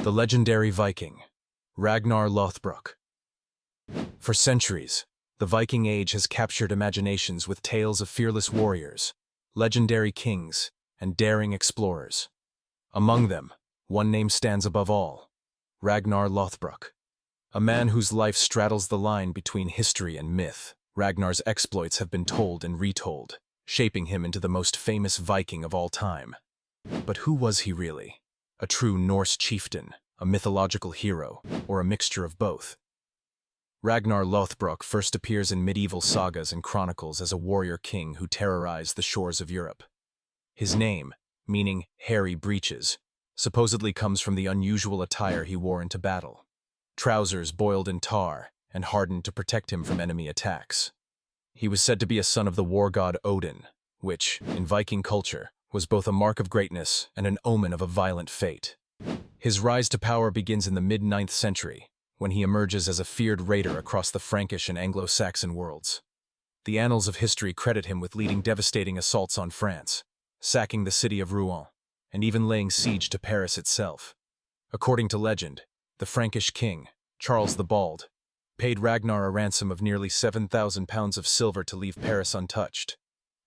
The legendary Viking, Ragnar Lothbrok. For centuries, the Viking Age has captured imaginations with tales of fearless warriors, legendary kings, and daring explorers. Among them, one name stands above all: Ragnar Lothbrok. A man whose life straddles the line between history and myth. Ragnar's exploits have been told and retold, shaping him into the most famous Viking of all time. But who was he really? A true Norse chieftain, a mythological hero, or a mixture of both? Ragnar Lothbrok first appears in medieval sagas and chronicles as a warrior king who terrorized the shores of Europe. His name, meaning hairy breeches, supposedly comes from the unusual attire he wore into battle. Trousers boiled in tar and hardened to protect him from enemy attacks. He was said to be a son of the war god Odin, which, in Viking culture, was both a mark of greatness and an omen of a violent fate. His rise to power begins in the mid-9th century, when he emerges as a feared raider across the Frankish and Anglo-Saxon worlds. The annals of history credit him with leading devastating assaults on France, sacking the city of Rouen, and even laying siege to Paris itself. According to legend, the Frankish king, Charles the Bald, paid Ragnar a ransom of nearly 7,000 pounds of silver to leave Paris untouched,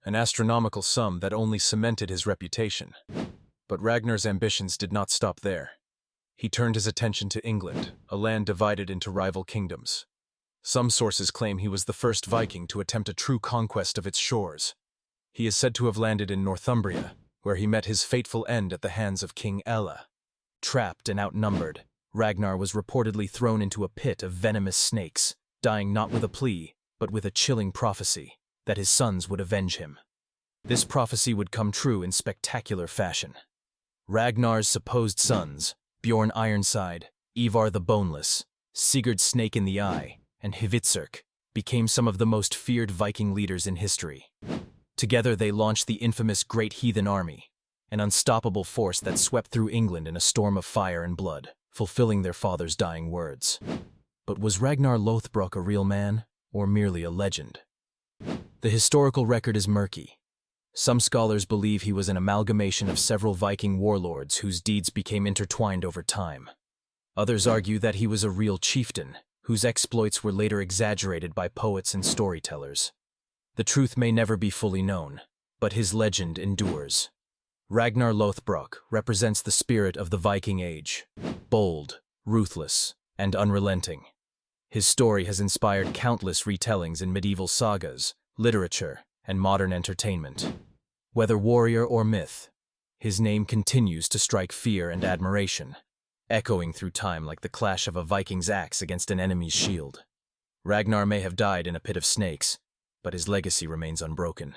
an astronomical sum that only cemented his reputation. But Ragnar's ambitions did not stop there. He turned his attention to England, a land divided into rival kingdoms. Some sources claim he was the first Viking to attempt a true conquest of its shores. He is said to have landed in Northumbria, where he met his fateful end at the hands of King Ella. Trapped and outnumbered, Ragnar was reportedly thrown into a pit of venomous snakes, dying not with a plea, but with a chilling prophecy that his sons would avenge him. This prophecy would come true in spectacular fashion. Ragnar's supposed sons, Bjorn Ironside, Ivar the Boneless, Sigurd Snake in the Eye, and Hvitserk, became some of the most feared Viking leaders in history. Together they launched the infamous Great Heathen Army, an unstoppable force that swept through England in a storm of fire and blood, fulfilling their father's dying words. But was Ragnar Lothbrok a real man, or merely a legend? The historical record is murky. Some scholars believe he was an amalgamation of several Viking warlords whose deeds became intertwined over time. Others argue that he was a real chieftain, whose exploits were later exaggerated by poets and storytellers. The truth may never be fully known, but his legend endures. Ragnar Lothbrok represents the spirit of the Viking Age, bold, ruthless, and unrelenting. His story has inspired countless retellings in medieval sagas, literature, and modern entertainment. Whether warrior or myth, his name continues to strike fear and admiration, echoing through time like the clash of a Viking's axe against an enemy's shield. Ragnar may have died in a pit of snakes, but his legacy remains unbroken.